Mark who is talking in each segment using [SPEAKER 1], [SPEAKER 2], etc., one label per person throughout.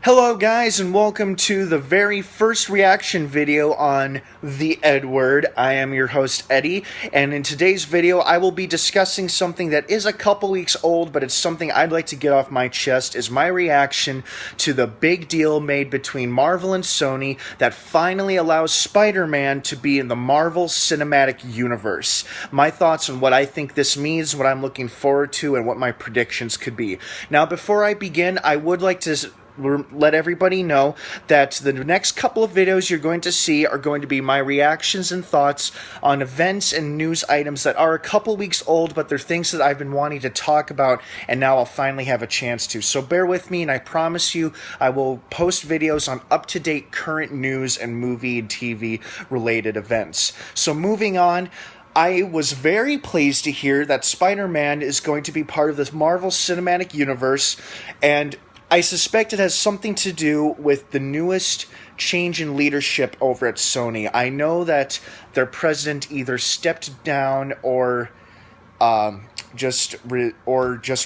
[SPEAKER 1] Hello guys and welcome to the very first reaction video on The Edward. I am your host Eddie, and in today's video I will be discussing something that is a couple weeks old, but it's something I'd like to get off my chest, is my reaction to the big deal made between Marvel and Sony that finally allows Spider-Man to be in the Marvel Cinematic Universe. My thoughts on what I think this means, what I'm looking forward to, and what my predictions could be. Now before I begin, I would like to let everybody know that the next couple of videos you're going to see are going to be my reactions and thoughts on events and news items that are a couple weeks old, but they're things that I've been wanting to talk about, and now I'll finally have a chance to. So bear with me, and I promise you I will post videos on up-to-date current news and movie and TV related events. So moving on, I was very pleased to hear that Spider-Man is going to be part of this Marvel Cinematic Universe, and I suspect it has something to do with the newest change in leadership over at Sony. I know that their president either stepped down or just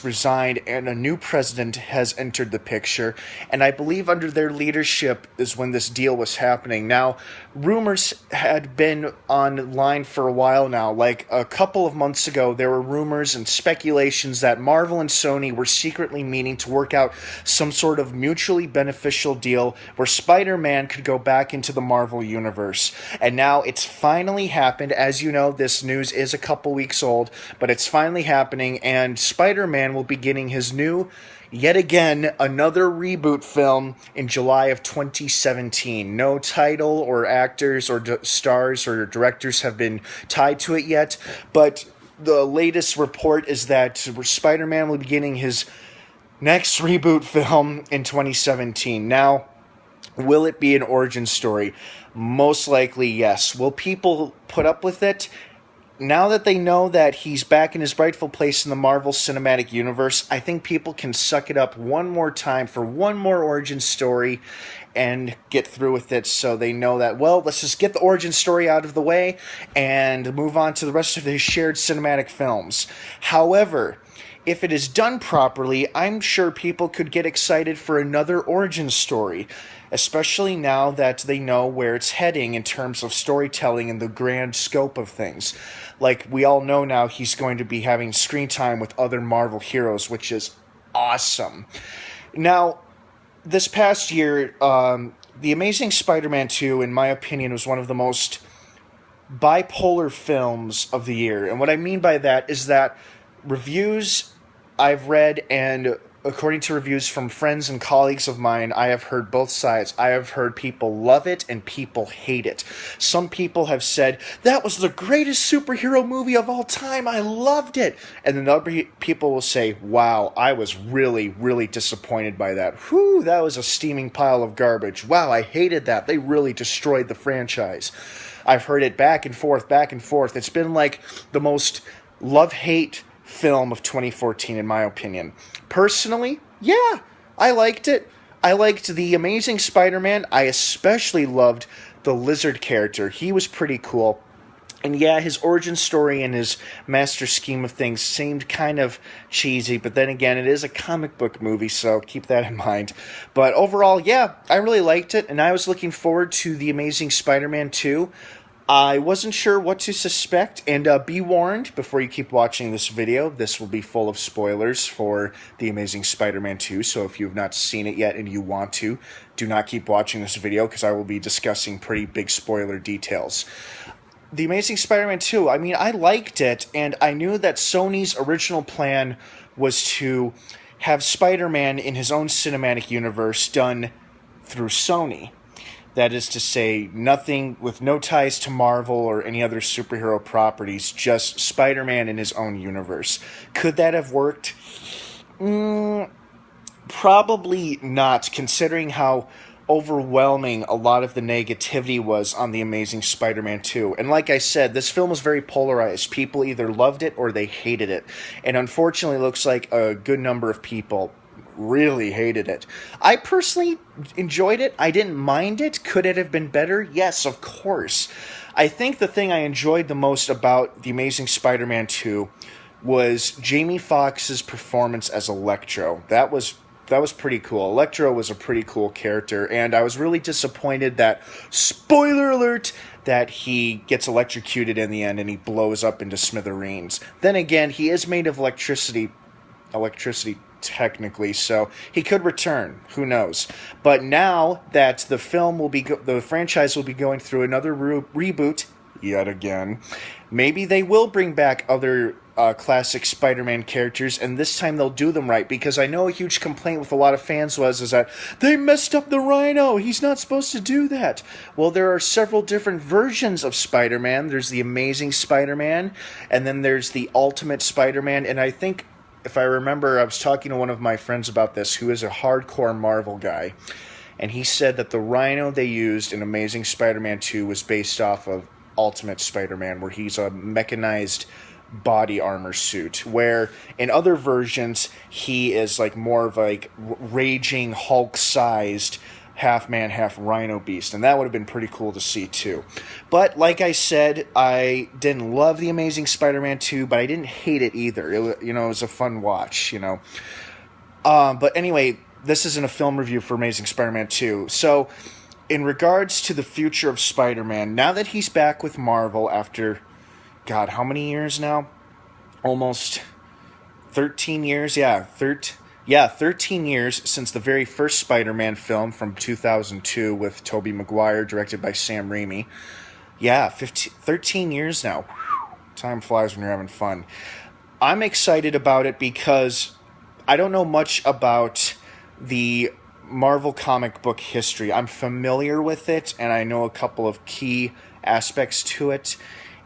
[SPEAKER 1] resigned, and a new president has entered the picture, and I believe under their leadership is when this deal was happening. Now, rumors had been online for a while now. Like a couple of months ago, there were rumors and speculations that Marvel and Sony were secretly meaning to work out some sort of mutually beneficial deal where Spider-Man could go back into the Marvel Universe. And now it's finally happened. As you know, this news is a couple weeks old, but it's finally happening, and Spider-Man will be getting his new, yet again, another reboot film in July of 2017. No title or actors or stars or directors have been tied to it yet, but the latest report is that Spider-Man will be getting his next reboot film in 2017. Now, will it be an origin story? Most likely, yes. Will people put up with it? Now that they know that he's back in his rightful place in the Marvel Cinematic Universe, I think people can suck it up one more time for one more origin story and get through with it, so they know that, well, let's just get the origin story out of the way and move on to the rest of his shared cinematic films. However, if it is done properly, I'm sure people could get excited for another origin story, especially now that they know where it's heading in terms of storytelling and the grand scope of things. Like, we all know now he's going to be having screen time with other Marvel heroes, which is awesome. Now, this past year, The Amazing Spider-Man 2, in my opinion, was one of the most bipolar films of the year. And what I mean by that is that reviews I've read, and according to reviews from friends and colleagues of mine, I have heard both sides. I have heard people love it and people hate it. Some people have said, that was the greatest superhero movie of all time, I loved it. And then other people will say, wow, I was really, really disappointed by that. Whew, that was a steaming pile of garbage. Wow, I hated that. They really destroyed the franchise. I've heard it back and forth, back and forth. It's been like the most love-hate film of 2014, in my opinion. Personally, yeah, I liked it. I liked The Amazing Spider-Man. I especially loved the Lizard character. He was pretty cool. And yeah, his origin story and his master scheme of things seemed kind of cheesy, but then again, it is a comic book movie, so keep that in mind. But overall, yeah, I really liked it, and I was looking forward to The Amazing Spider-Man 2. I wasn't sure what to suspect, and be warned before you keep watching this video, this will be full of spoilers for The Amazing Spider-Man 2, so if you've not seen it yet and you want to, do not keep watching this video, because I will be discussing pretty big spoiler details. The Amazing Spider-Man 2, I mean, I liked it, and I knew that Sony's original plan was to have Spider-Man in his own cinematic universe done through Sony. That is to say, nothing with no ties to Marvel or any other superhero properties, just Spider-Man in his own universe. Could that have worked? Probably not, considering how overwhelming a lot of the negativity was on The Amazing Spider-Man 2. And like I said, this film was very polarized. People either loved it or they hated it. And unfortunately, it looks like a good number of people really hated it. I personally enjoyed it. I didn't mind it. Could it have been better? Yes, of course. I think the thing I enjoyed the most about The Amazing Spider-Man 2 was Jamie Foxx's performance as Electro. That was that was pretty cool. Electro was a pretty cool character, and I was really disappointed that, spoiler alert, that he gets electrocuted in the end and he blows up into smithereens. Then again, he is made of electricity technically, so he could return. Who knows? But now that the franchise will be going through another reboot yet again, maybe they will bring back other classic Spider-Man characters, and this time they'll do them right, because I know a huge complaint with a lot of fans is that they messed up the Rhino. He's not supposed to do that. Well, there are several different versions of Spider-Man. There's the Amazing Spider-Man, and then there's the Ultimate Spider-Man, and I think, if I remember, I was talking to one of my friends about this, who is a hardcore Marvel guy, and he said that the Rhino they used in Amazing Spider-Man 2 was based off of Ultimate Spider-Man, where he's a mechanized body armor suit, where in other versions he is like more of like raging Hulk-sized half-man, half-rhino beast, and that would have been pretty cool to see too. But like I said, I didn't love the Amazing Spider-Man 2, but I didn't hate it either. It was a fun watch, But anyway, this isn't a film review for Amazing Spider-Man 2. So, in regards to the future of Spider-Man, now that he's back with Marvel after, God, how many years now? Almost 13 years? Yeah, 13 years since the very first Spider-Man film from 2002 with Tobey Maguire, directed by Sam Raimi. Yeah, 13 years now. Time flies when you're having fun. I'm excited about it because I don't know much about the Marvel comic book history. I'm familiar with it, and I know a couple of key aspects to it.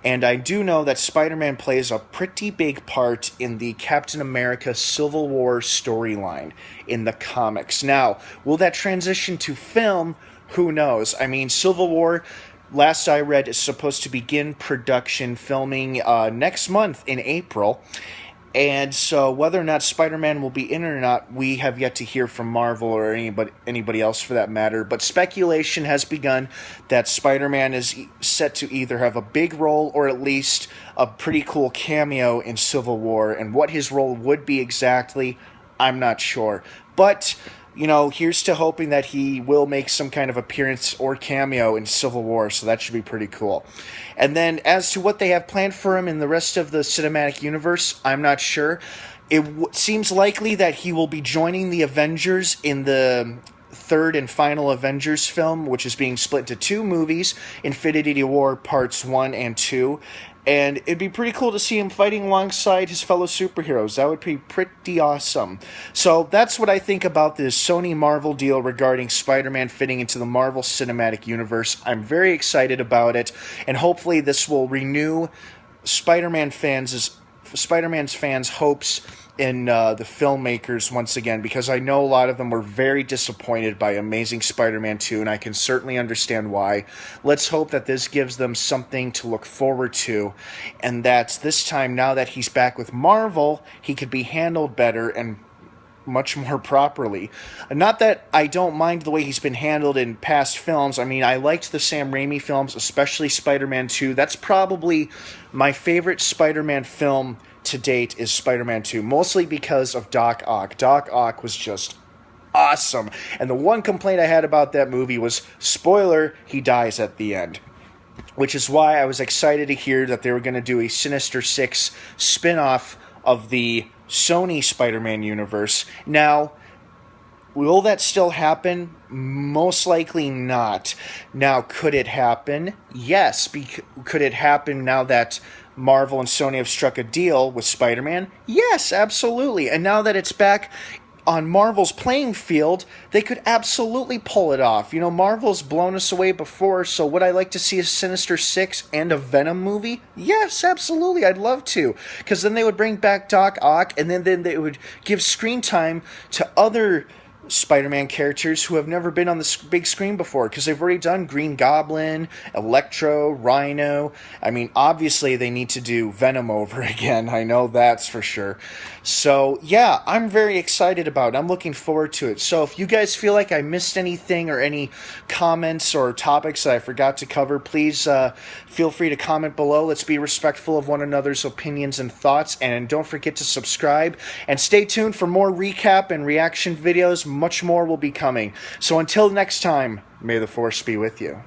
[SPEAKER 1] And I do know that Spider-Man plays a pretty big part in the Captain America Civil War storyline in the comics. Now, will that transition to film? Who knows? I mean, Civil War, last I read, is supposed to begin production filming next month in April. And so whether or not Spider-Man will be in it or not, we have yet to hear from Marvel or anybody else for that matter. But speculation has begun that Spider-Man is set to either have a big role or at least a pretty cool cameo in Civil War. And what his role would be exactly, I'm not sure. But, here's to hoping that he will make some kind of appearance or cameo in Civil War, so that should be pretty cool. And then as to what they have planned for him in the rest of the cinematic universe, I'm not sure. It seems likely that he will be joining the Avengers in the third and final Avengers film, which is being split into two movies, Infinity War Parts 1 and 2. And it'd be pretty cool to see him fighting alongside his fellow superheroes. That would be pretty awesome. So that's what I think about this Sony Marvel deal regarding Spider-Man fitting into the Marvel Cinematic Universe. I'm very excited about it, and hopefully this will renew Spider-Man's fans' hopes in the filmmakers once again, because I know a lot of them were very disappointed by Amazing Spider-Man 2, and I can certainly understand why. Let's hope that this gives them something to look forward to, and that this time, now that he's back with Marvel, he could be handled better and much more properly. Not that I don't mind the way he's been handled in past films. I mean, I liked the Sam Raimi films, especially Spider-Man 2. That's probably my favorite Spider-Man film to date is Spider-Man 2, mostly because of Doc Ock. Doc Ock was just awesome. And the one complaint I had about that movie was, spoiler, he dies at the end. Which is why I was excited to hear that they were going to do a Sinister Six spin-off of the Sony Spider-Man universe. Now, will that still happen? Most likely not. Now, could it happen? Yes. Could it happen now that Marvel and Sony have struck a deal with Spider-Man? Yes, absolutely. And now that it's back on Marvel's playing field, they could absolutely pull it off. Marvel's blown us away before, so would I like to see a Sinister Six and a Venom movie? Yes, absolutely. I'd love to. Because then they would bring back Doc Ock, and then they would give screen time to other Spider-Man characters who have never been on the big screen before, because they've already done Green Goblin, Electro, Rhino. I mean, obviously they need to do Venom over again. I know that's for sure. So yeah, I'm very excited about it. I'm looking forward to it. So if you guys feel like I missed anything or any comments or topics that I forgot to cover, please feel free to comment below. Let's be respectful of one another's opinions and thoughts, and don't forget to subscribe and stay tuned for more recap and reaction videos. Much more will be coming. So until next time, may the Force be with you.